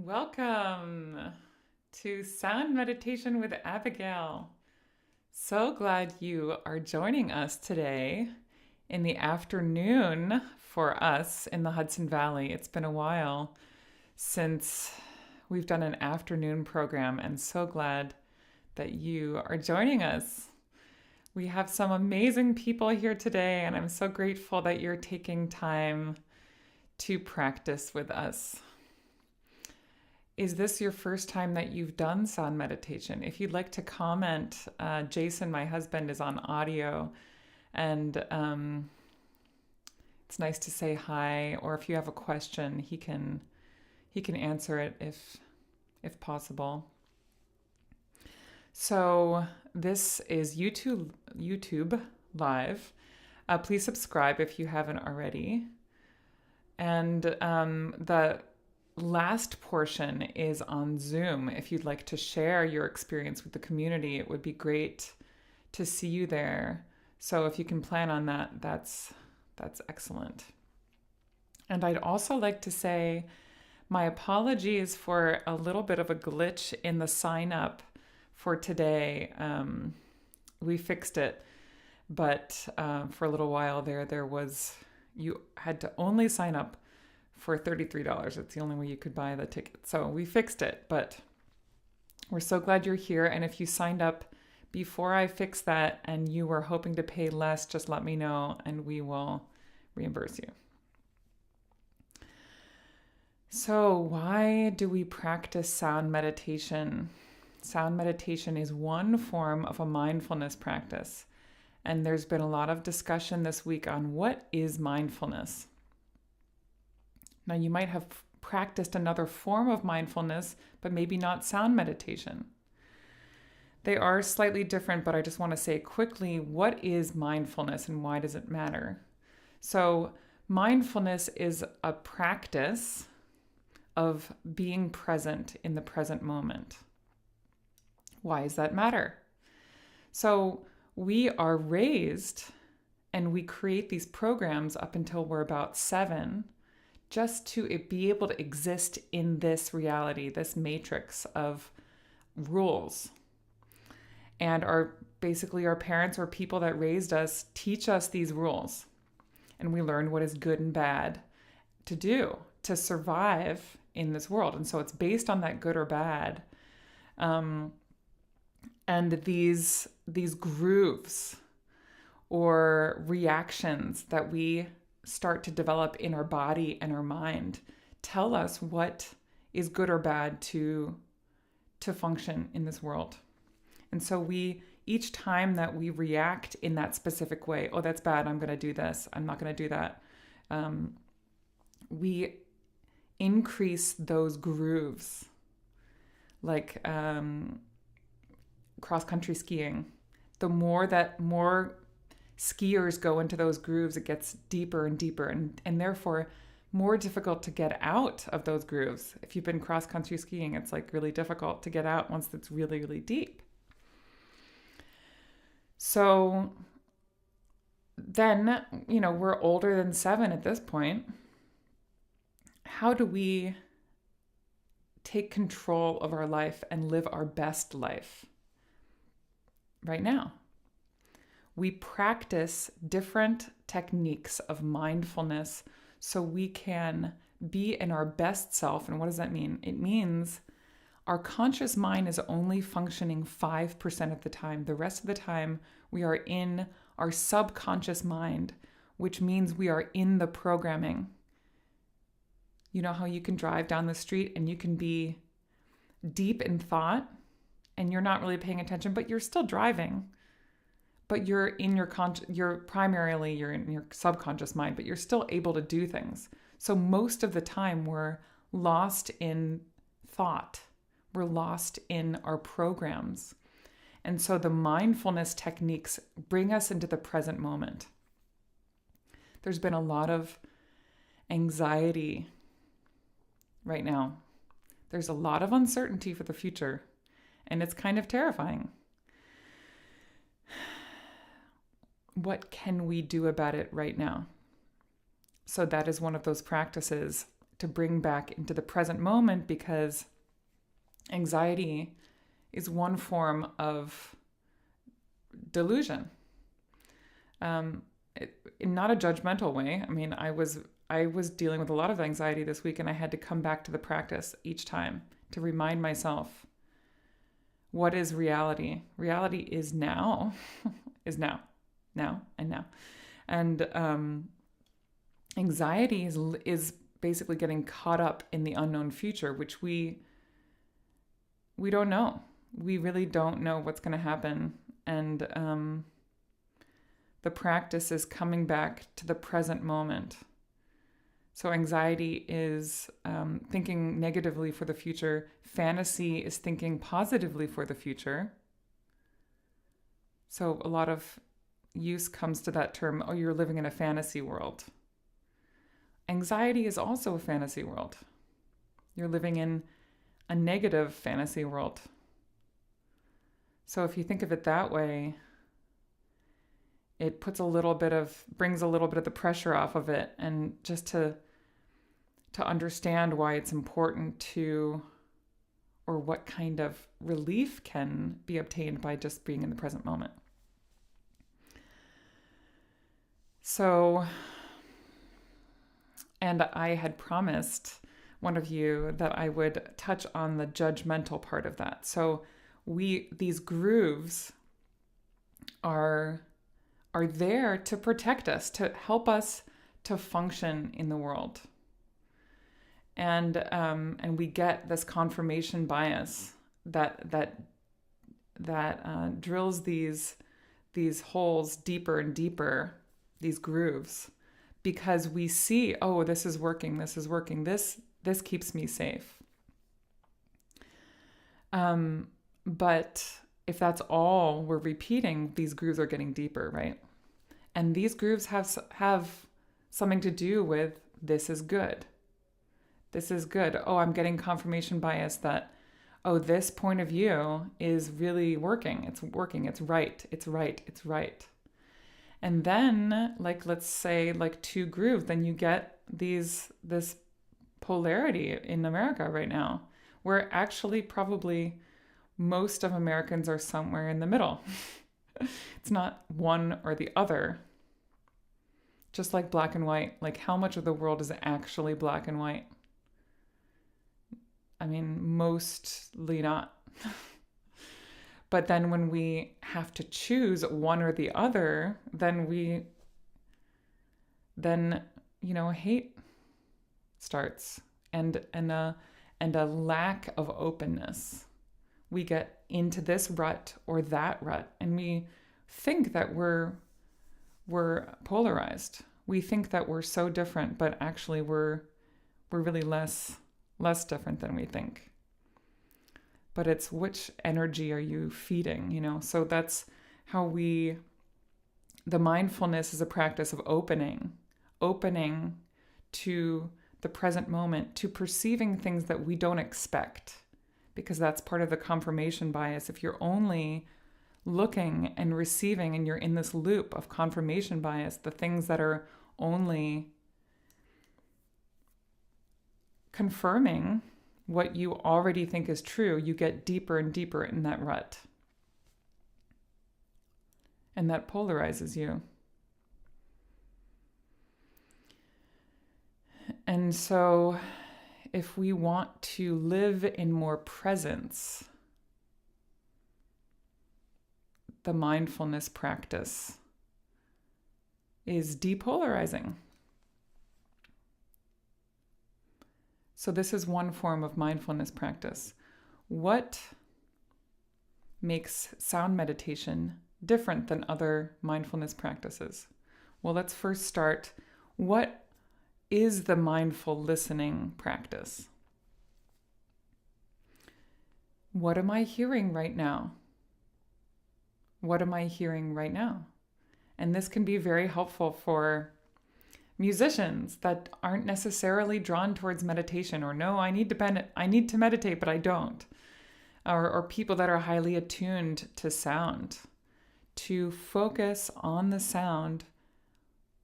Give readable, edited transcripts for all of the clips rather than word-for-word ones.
Welcome to Sound Meditation with Abigail. So glad you are joining us today in the afternoon for us in the Hudson Valley. It's been a while since we've done an afternoon program, and so glad that you are joining us. We have some amazing people here today, and I'm so grateful that you're taking time to practice with us. Is this your first time that you've done sound meditation? If you'd like to comment, Jason, my husband, is on audio, and it's nice to say hi. Or if you have a question, he can answer it if possible. So this is YouTube live. Please subscribe if you haven't already. And the last portion is on Zoom. If you'd like to share your experience with the community, it would be great to see you there. So if you can plan on that, that's excellent. And I'd also like to say my apologies for a little bit of a glitch in the sign up for today. We fixed it, but for a little while there was, you had to only sign up for $33. It's the only way you could buy the ticket. So we fixed it, but we're so glad you're here. And if you signed up before I fixed that and you were hoping to pay less, just let me know and we will reimburse you. So why do we practice sound meditation? Sound meditation is one form of a mindfulness practice. And there's been a lot of discussion this week on what is mindfulness. Now, you might have practiced another form of mindfulness, but maybe not sound meditation. They are slightly different, but I just want to say quickly, what is mindfulness and why does it matter? So, mindfulness is a practice of being present in the present moment. Why does that matter? So, we are raised and we create these programs up until we're about 7, just to be able to exist in this reality, this matrix of rules. And our parents or people that raised us teach us these rules. And we learn what is good and bad to do to survive in this world. And so it's based on that good or bad. And these grooves or reactions that we start to develop in our body and our mind tell us what is good or bad to function in this world. And so each time that we react in that specific way, oh, that's bad, I'm going to do this, I'm not going to do that, we increase those grooves, like cross-country skiing. The more skiers go into those grooves, it gets deeper and deeper and therefore more difficult to get out of those grooves. If you've been cross-country skiing, it's like really difficult to get out once it's really, really deep. So then, we're older than 7 at this point. How do we take control of our life and live our best life right now? We practice different techniques of mindfulness so we can be in our best self. And what does that mean? It means our conscious mind is only functioning 5% of the time. The rest of the time, we are in our subconscious mind, which means we are in the programming. You know how you can drive down the street and you can be deep in thought and you're not really paying attention, but you're still driving. But you're in you're in your subconscious mind, but you're still able to do things. So most of the time we're lost in thought. We're lost in our programs. And so the mindfulness techniques bring us into the present moment. There's been a lot of anxiety right now. There's a lot of uncertainty for the future, and it's kind of terrifying. What can we do about it right now? So that is one of those practices to bring back into the present moment, because anxiety is one form of delusion. In not a judgmental way. I mean, I was dealing with a lot of anxiety this week, and I had to come back to the practice each time to remind myself, what is reality? Reality is now, is now, and now. And anxiety is basically getting caught up in the unknown future, which we don't know. We really don't know what's going to happen. And the practice is coming back to the present moment. So anxiety is thinking negatively for the future. Fantasy is thinking positively for the future. So a lot of use comes to that term, oh, you're living in a fantasy world. Anxiety is also a fantasy world. You're living in a negative fantasy world. So if you think of it that way, it brings a little bit of the pressure off of it, and just to understand why it's important to, or what kind of relief can be obtained by just being in the present moment. So, and I had promised one of you that I would touch on the judgmental part of that. So these grooves are there to protect us, to help us to function in the world. And we get this confirmation bias that drills these holes deeper and deeper, these grooves, because we see, oh, this is working, this keeps me safe. But if that's all we're repeating, these grooves are getting deeper, right? And these grooves have something to do with, this is good. This is good. Oh, I'm getting confirmation bias that, oh, this point of view is really working. It's working. It's right. It's right. It's right. And then, let's say, two grooves, then you get this polarity in America right now, where actually probably most of Americans are somewhere in the middle. It's not one or the other. Just like black and white, how much of the world is actually black and white? I mean, mostly not. But then when we have to choose one or the other, then hate starts, and a lack of openness. We get into this rut or that rut, and we think that we're polarized. We think that we're so different, but actually we're really less different than we think. But it's, which energy are you feeding, So that's how the mindfulness is a practice of opening to the present moment, to perceiving things that we don't expect, because that's part of the confirmation bias. If you're only looking and receiving, and you're in this loop of confirmation bias, the things that are only confirming what you already think is true, you get deeper and deeper in that rut. And that polarizes you. And so if we want to live in more presence, the mindfulness practice is depolarizing. So this is one form of mindfulness practice. What makes sound meditation different than other mindfulness practices? Well, let's first start. What is the mindful listening practice? What am I hearing right now? What am I hearing right now? And this can be very helpful for musicians that aren't necessarily drawn towards meditation, or no, I need to meditate, but I don't. Or people that are highly attuned to sound, to focus on the sound.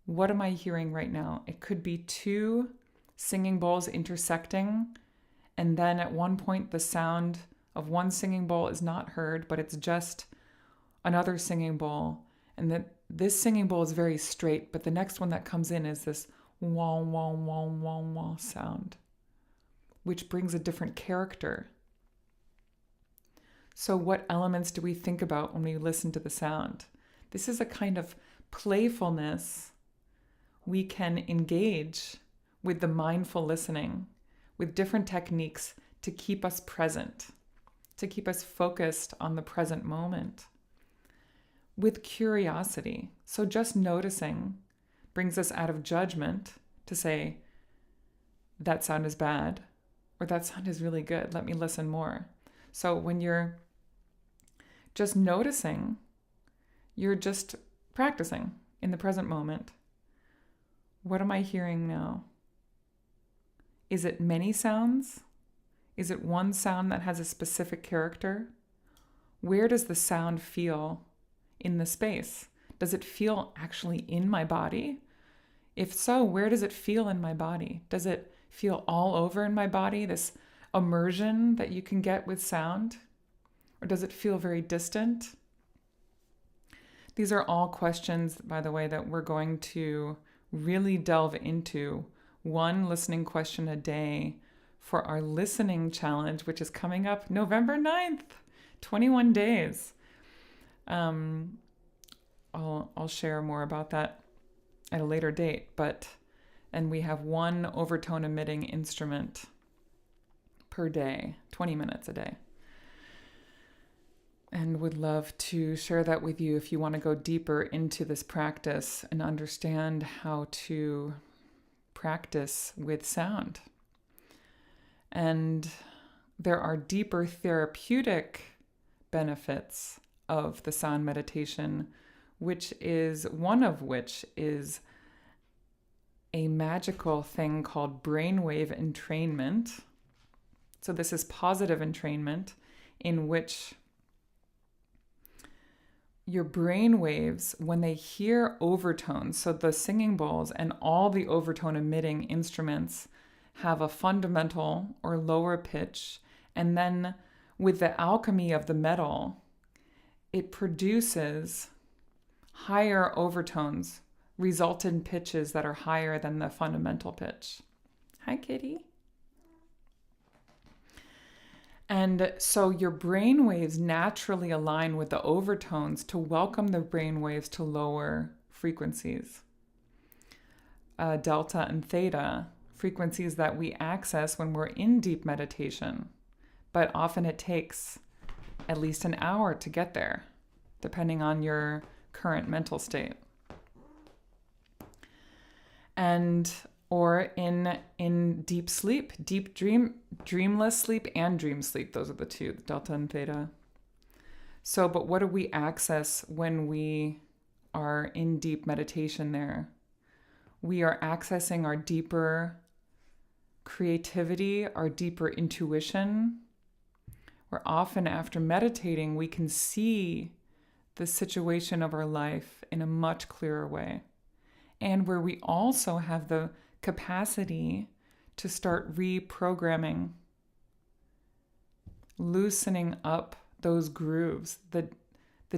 What am I hearing right now? It could be 2 singing bowls intersecting, and then at one point the sound of one singing bowl is not heard, but it's just another singing bowl, and that this singing bowl is very straight, but the next one that comes in is this wah wah wah wah wah sound, which brings a different character. So what elements do we think about when we listen to the sound? This is a kind of playfulness we can engage with the mindful listening, with different techniques to keep us present, to keep us focused on the present moment, with curiosity. So just noticing brings us out of judgment to say, that sound is bad, or that sound is really good, let me listen more. So when you're just noticing, you're just practicing in the present moment. What am I hearing now? Is it many sounds? Is it one sound that has a specific character? Where does the sound feel in the space? Does it feel actually in my body? If so, where does it feel in my body? Does it feel all over in my body, this immersion that you can get with sound? Or does it feel very distant? These are all questions, by the way, that we're going to really delve into, one listening question a day for our listening challenge, which is coming up November 9th, 21 days. I'll share more about that at a later date, and we have one overtone emitting instrument per day, 20 minutes a day. And would love to share that with you if you want to go deeper into this practice and understand how to practice with sound. And there are deeper therapeutic benefits of the sound meditation, which is a magical thing called brainwave entrainment. So this is positive entrainment in which your brain waves, when they hear overtones, so the singing bowls and all the overtone emitting instruments have a fundamental or lower pitch, and then with the alchemy of the metal, it produces higher overtones, result in pitches that are higher than the fundamental pitch. Hi, kitty. And so your brain waves naturally align with the overtones to welcome the brain waves to lower frequencies, delta and theta, frequencies that we access when we're in deep meditation. But often it takes at least an hour to get there, depending on your current mental state. Or in deep sleep, deep dreamless sleep and dream sleep. Those are the two, delta and theta. So, but what do we access when we are in deep meditation there? We are accessing our deeper creativity, our deeper intuition. Where often after meditating, we can see the situation of our life in a much clearer way. And where we also have the capacity to start reprogramming, loosening up those grooves. The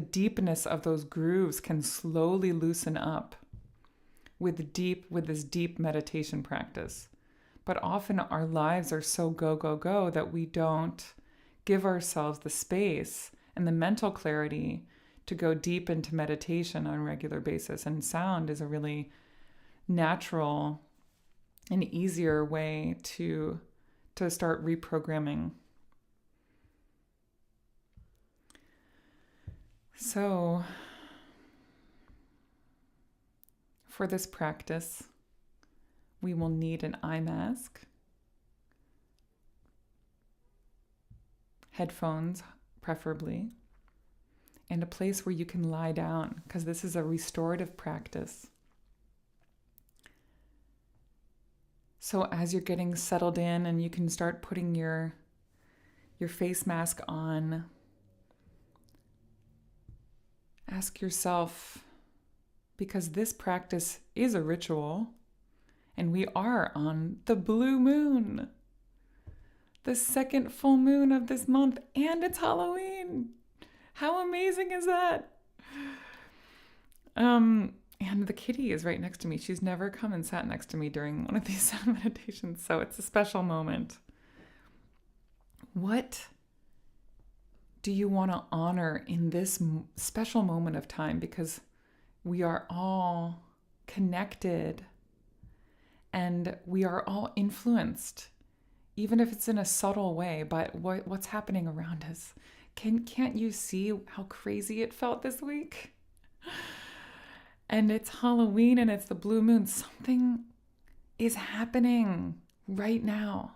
deepness of those grooves can slowly loosen up with this deep meditation practice. But often our lives are so go, go, go that we don't give ourselves the space and the mental clarity to go deep into meditation on a regular basis. And sound is a really natural and easier way to start reprogramming. So, for this practice, we will need an eye mask, headphones preferably, and a place where you can lie down, because this is a restorative practice. So as you're getting settled in and you can start putting your face mask on, ask yourself, because this practice is a ritual And we are on the blue moon, the second full moon of this month, and it's Halloween. How amazing is that? And the kitty is right next to me. She's never come and sat next to me during one of these sound meditations, so it's a special moment. What do you want to honor in this special moment of time? Because we are all connected and we are all influenced, even if it's in a subtle way, by what's happening around us. Can't you see how crazy it felt this week? And it's Halloween and it's the blue moon. Something is happening right now.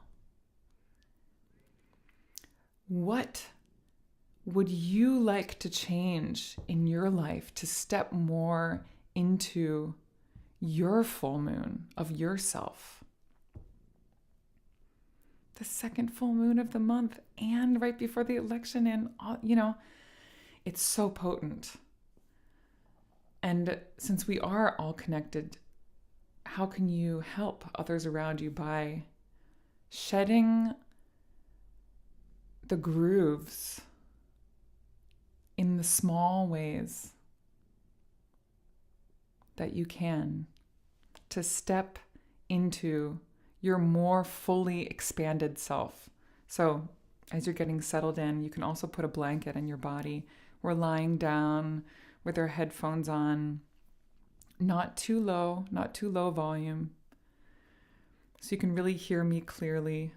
What would you like to change in your life to step more into your full moon of yourself? The second full moon of the month and right before the election, and it's so potent. And since we are all connected, how can you help others around you by shedding the grooves in the small ways that you can to step into your more fully expanded self? So as you're getting settled in, you can also put a blanket in your body. We're lying down with our headphones on, not too low volume, so you can really hear me clearly,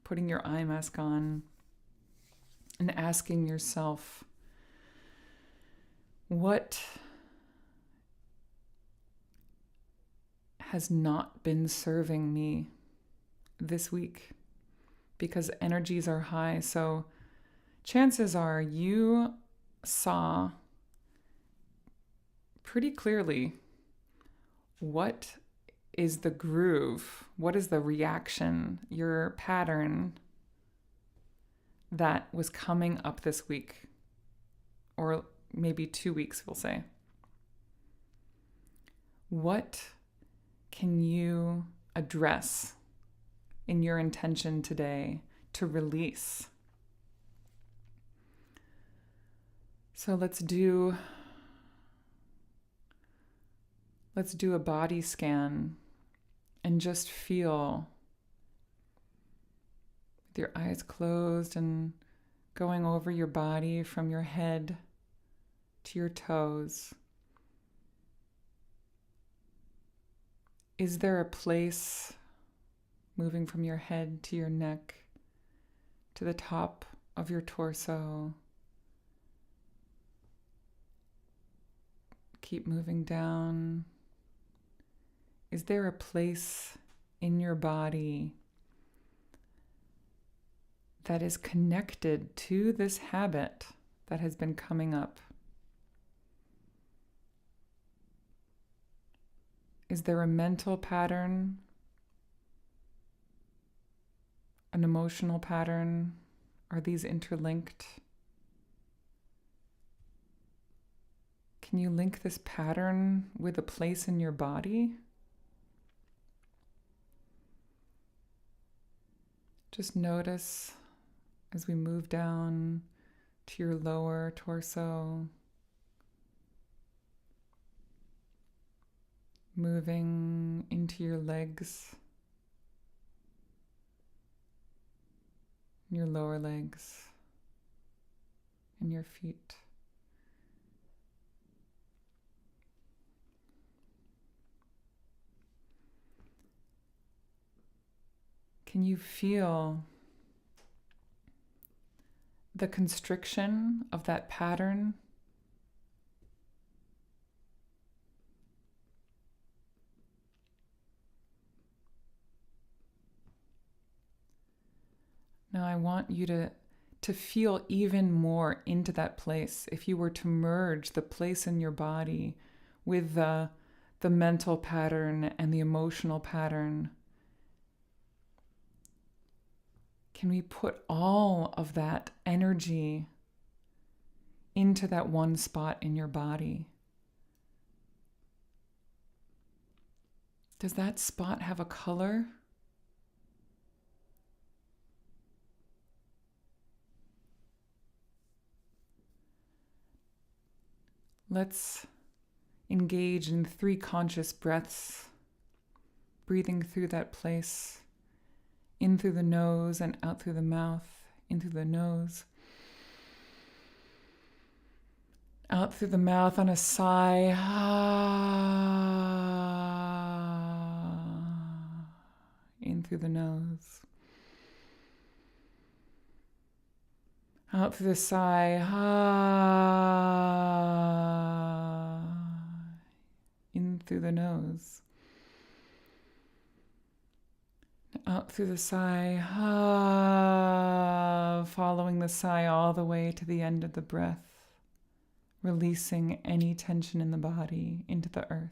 putting your eye mask on and asking yourself, what has not been serving me this week? Because energies are high, so chances are you saw pretty clearly what is the groove, what is the reaction, your pattern that was coming up this week, or maybe 2 weeks, we'll say. What can you address in your intention today to release? So let's do a body scan and just feel with your eyes closed and going over your body from your head to your toes. Is there a place moving from your head to your neck to the top of your torso? Keep moving down. Is there a place in your body that is connected to this habit that has been coming up? Is there a mental pattern, an emotional pattern? Are these interlinked? Can you link this pattern with a place in your body? Just notice as we move down to your lower torso, moving into your legs, your lower legs, and your feet. Can you feel the constriction of that pattern? Now I want you to feel even more into that place. If you were to merge the place in your body with the mental pattern and the emotional pattern, can we put all of that energy into that one spot in your body? Does that spot have a color? Let's engage in 3 conscious breaths, breathing through that place, in through the nose and out through the mouth, in through the nose, out through the mouth on a sigh. In through the nose. Out through the sigh. In through the nose. Out through the sigh. Following the sigh all the way to the end of the breath. Releasing any tension in the body into the earth.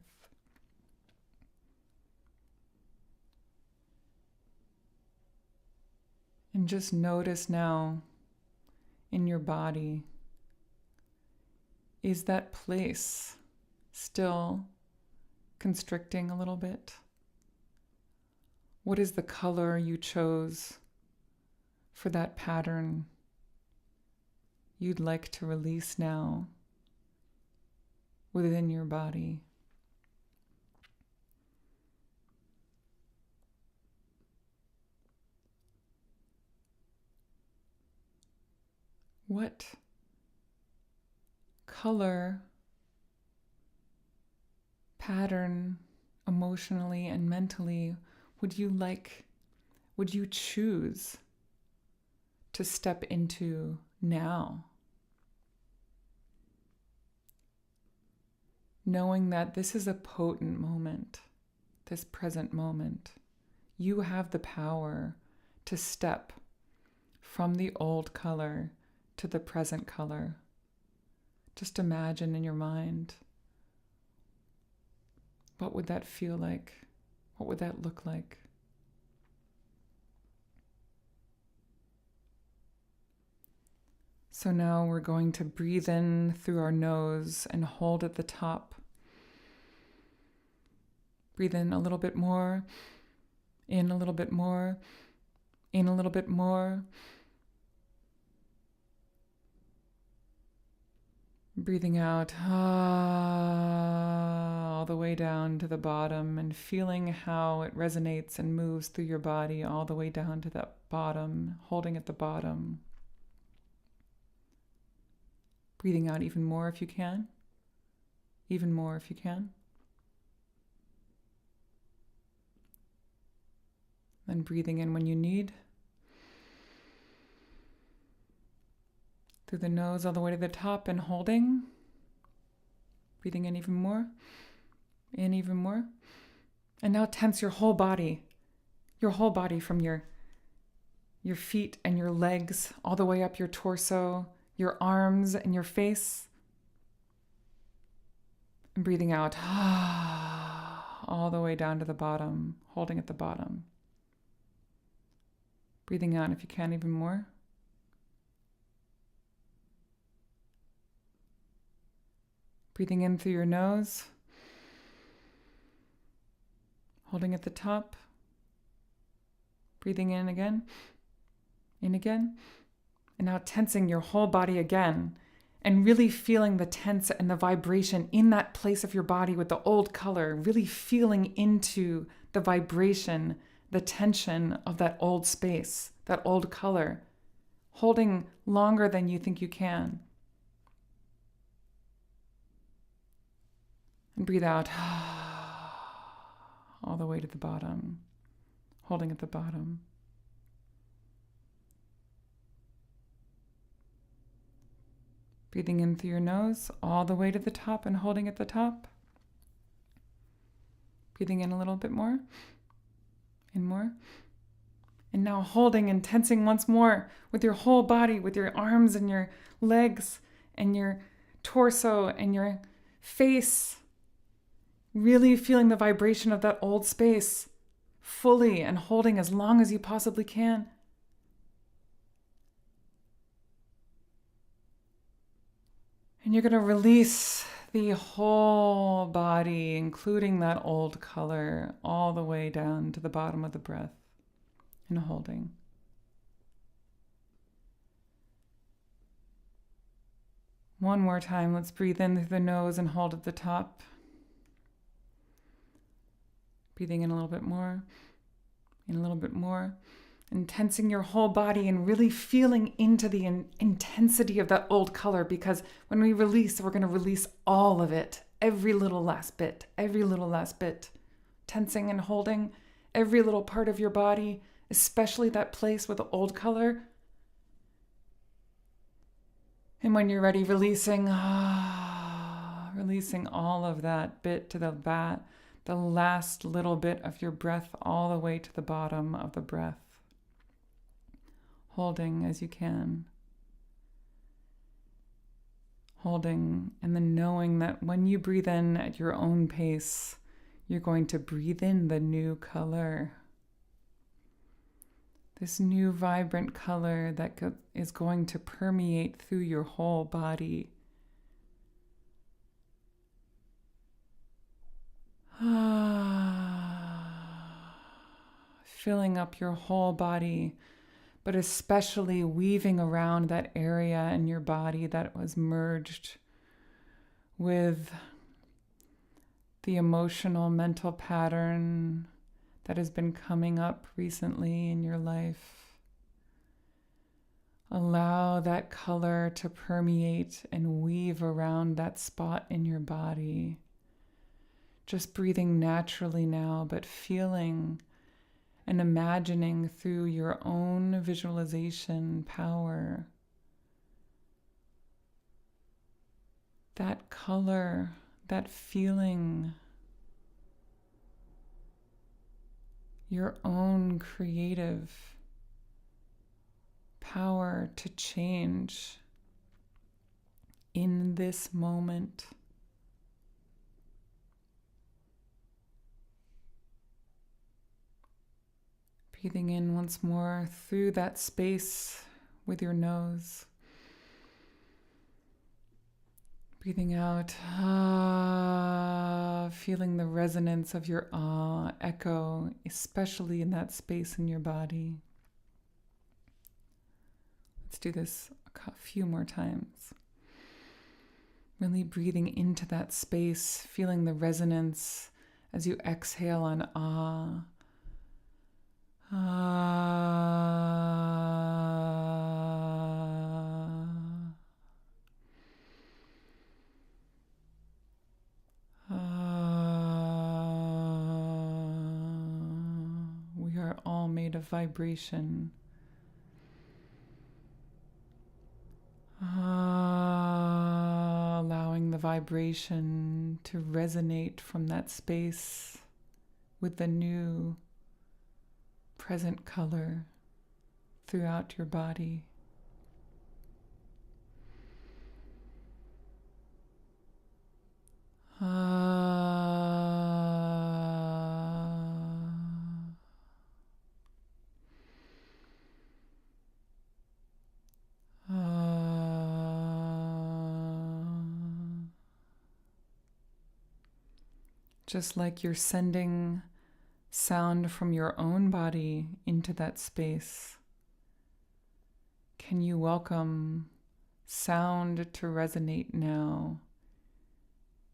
And just notice now in your body, is that place still constricting a little bit? What is the color you chose for that pattern you'd like to release now within your body? What color, pattern, emotionally and mentally would you choose to step into now? Knowing that this is a potent moment, this present moment, you have the power to step from the old color to the present color. Just imagine in your mind, what would that feel like? What would that look like? So now we're going to breathe in through our nose and hold at the top. Breathe in a little bit more, in a little bit more, in a little bit more. Breathing out all the way down to the bottom and feeling how it resonates and moves through your body all the way down to that bottom, holding at the bottom. Breathing out even more if you can. Even more if you can. Then breathing in when you need. Through the nose all the way to the top and holding. Breathing in even more. In even more. And now tense your whole body. Your whole body from your feet and your legs all the way up your torso, your arms and your face. And breathing out all the way down to the bottom, holding at the bottom. Breathing out if you can even more. Breathing in through your nose, holding at the top. Breathing in again, and now tensing your whole body again, and really feeling the tense and the vibration in that place of your body with the old color, really feeling into the vibration, the tension of that old space, that old color, holding longer than you think you can. And breathe out all the way to the bottom, holding at the bottom. Breathing in through your nose all the way to the top and holding at the top. Breathing in a little bit more and more. And now holding and tensing once more with your whole body, with your arms and your legs and your torso and your face. Really feeling the vibration of that old space fully and holding as long as you possibly can. And you're going to release the whole body, including that old color, all the way down to the bottom of the breath, and holding. One more time, let's breathe in through the nose and hold at the top. Breathing in a little bit more, in a little bit more, and tensing your whole body and really feeling into the intensity of that old color, because when we release, we're going to release all of it, every little last bit, tensing and holding every little part of your body, especially that place with the old color. And when you're ready, releasing all of that bit to the last little bit of your breath, all the way to the bottom of the breath. Holding as you can. Holding, and then knowing that when you breathe in at your own pace, you're going to breathe in the new color. This new vibrant color that is going to permeate through your whole body. Filling up your whole body, but especially weaving around that area in your body that was merged with the emotional, mental pattern that has been coming up recently in your life. Allow that color to permeate and weave around that spot in your body. Just breathing naturally now, but feeling and imagining through your own visualization power that color, that feeling, your own creative power to change in this moment. Breathing in once more through that space with your nose. Breathing out, feeling the resonance of your echo, especially in that space in your body. Let's do this a few more times. Really breathing into that space, feeling the resonance as you exhale on ah. We are all made of vibration. Allowing the vibration to resonate from that space with the new present color throughout your body. Just like you're sending sound from your own body into that space, can you welcome sound to resonate now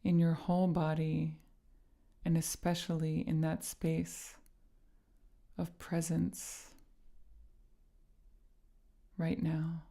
in your whole body, and especially in that space of presence right now?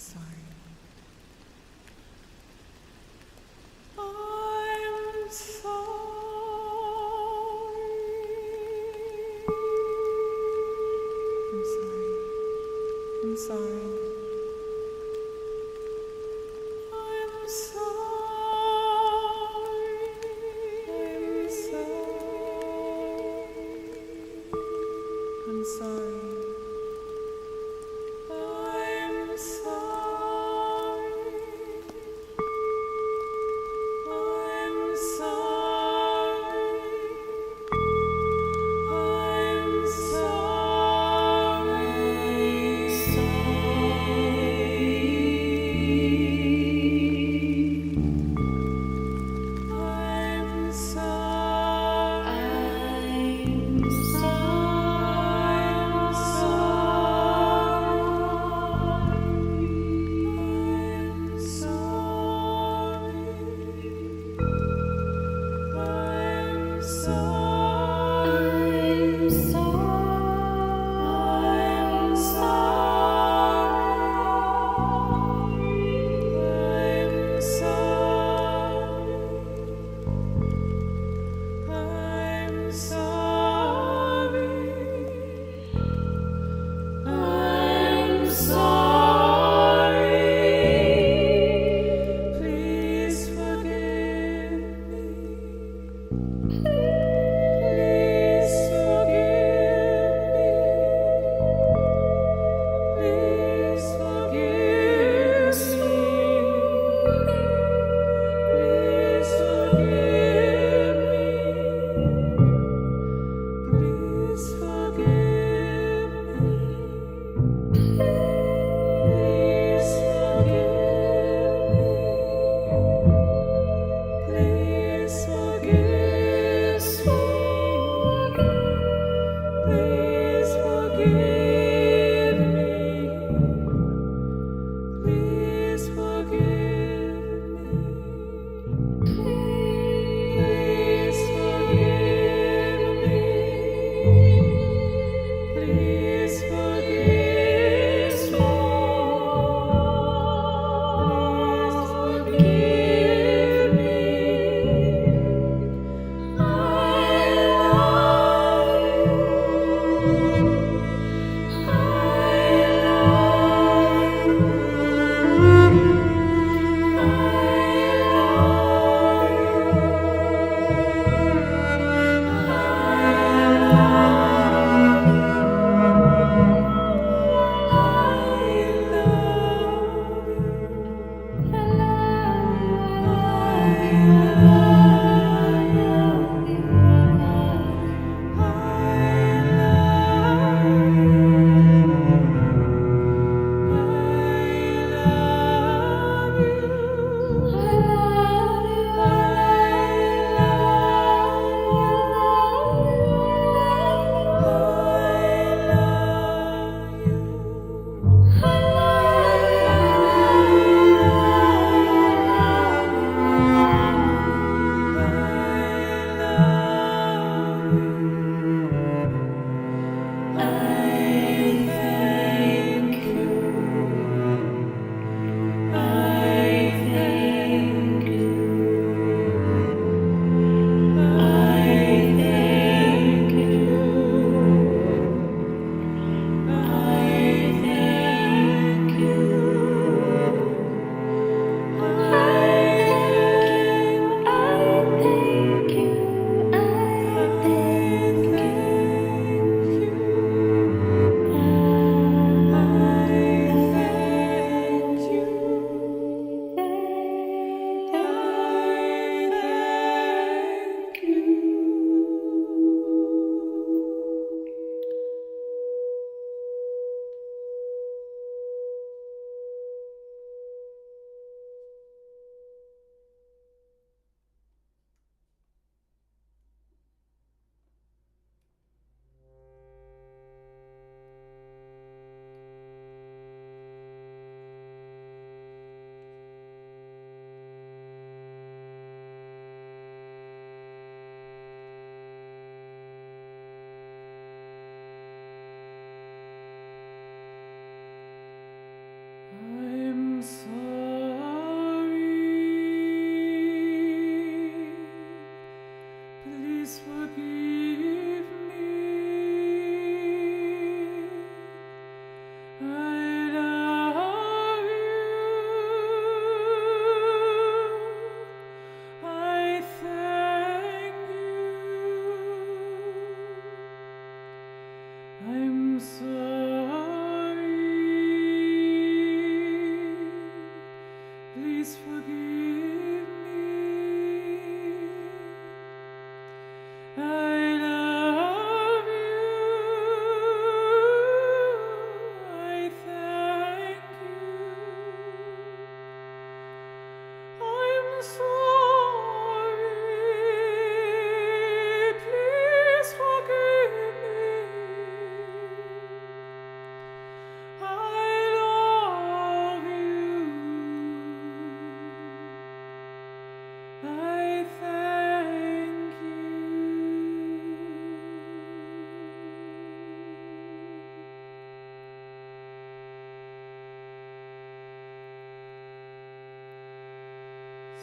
sorry. I'm sorry. I'm sorry. I'm sorry. I'm sorry. I'm sorry. I'm sorry. I'm sorry. I'm sorry. I'm sorry.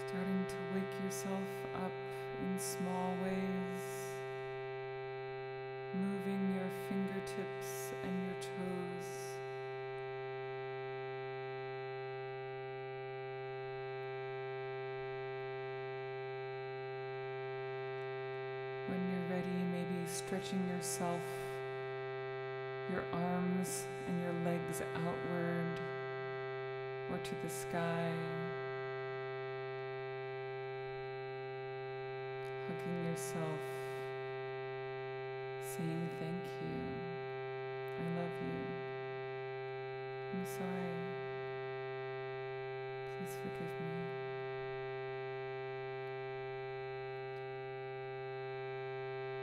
Starting to wake yourself up in small ways, moving your fingertips and your toes. When you're ready, maybe stretching yourself, your arms and your legs outward or to the sky. Hugging yourself, saying thank you, I love you, I'm sorry, please forgive me.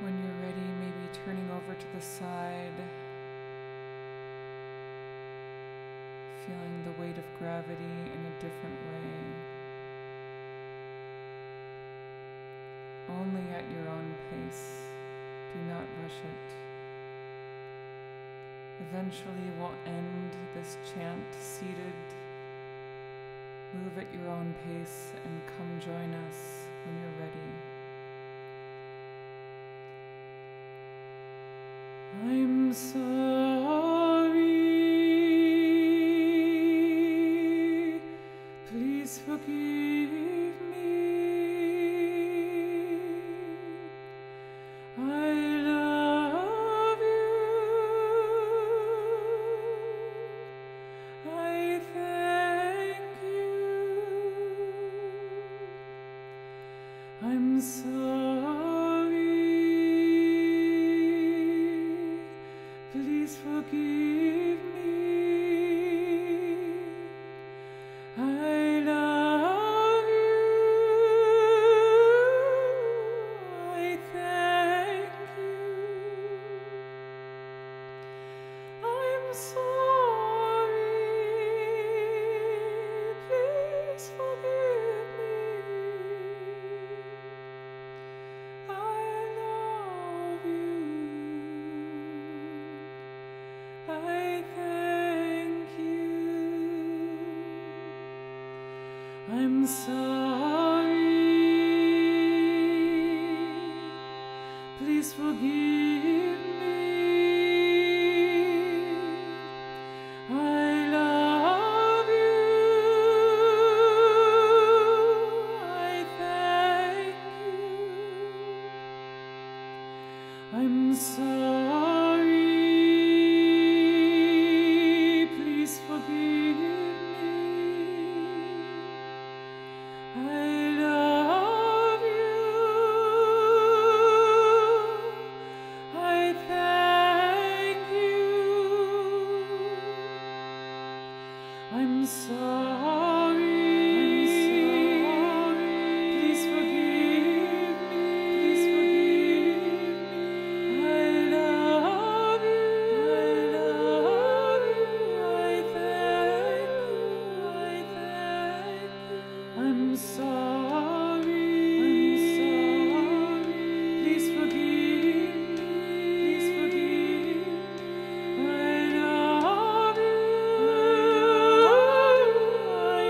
When you're ready, maybe turning over to the side, feeling the weight of gravity in a different way. Only at your own pace. Do not rush it. Eventually we'll end this chant seated. Move at your own pace and come join us when you're ready. I'm sorry. Please forgive me. I love you. I thank you. I'm sorry. Please forgive me. I love you. I thank you. I'm sorry. Please forgive me. I love you. I thank you. I'm sorry. Please forgive me. I love you. I thank you. I'm sorry. Please forgive me. I love you. I thank you. I'm sorry. Please forgive me. Please forgive me. I love you. I love you. I thank you. I thank you. I'm sorry. Please forgive me. Please forgive me. I love you. I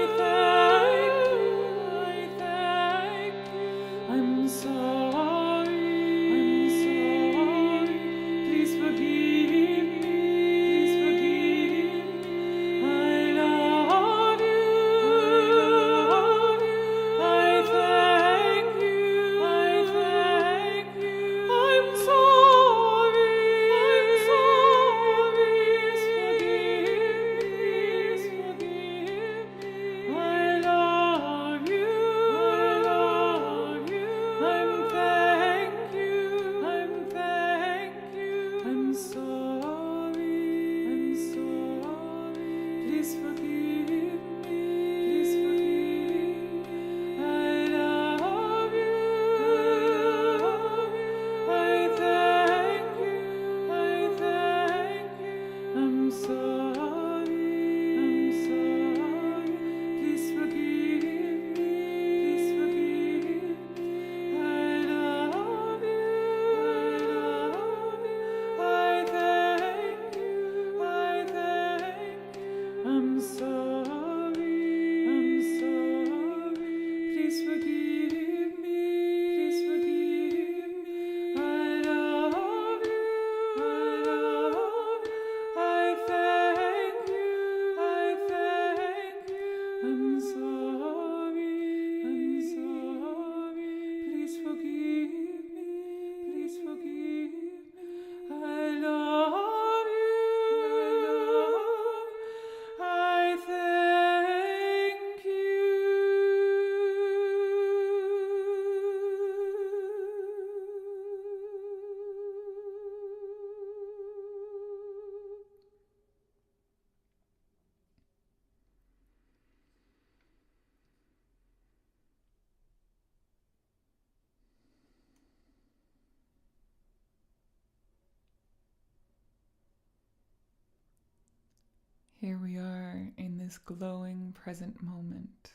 Here we are in this glowing present moment.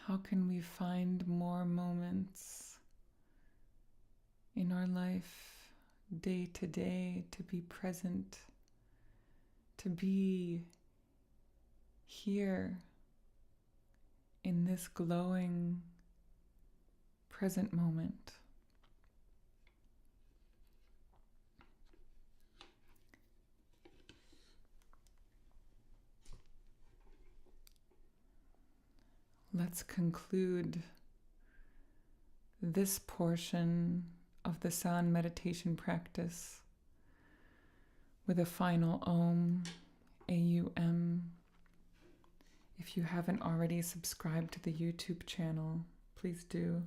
How can we find more moments in our life, day to day, to be present, to be here in this glowing present moment? Let's conclude this portion of the sound meditation practice with a final Om, AUM. If you haven't already subscribed to the YouTube channel, please do.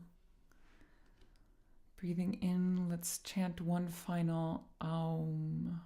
Breathing in, let's chant one final Aum.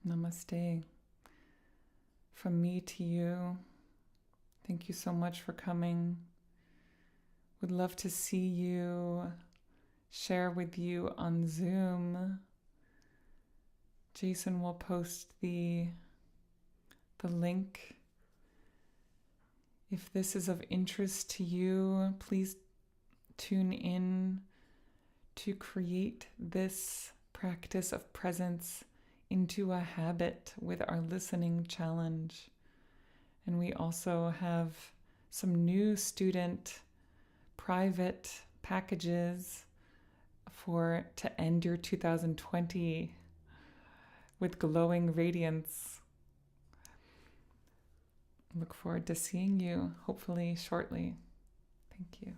Namaste. From me to you, thank you so much for coming. Would love to see you, share with you on Zoom. Jason will post the link. If this is of interest to you, please tune in to create this practice of presence into a habit with our listening challenge. And we also have some new student private packages to end your 2020 with glowing radiance. Look forward to seeing you hopefully shortly. Thank you.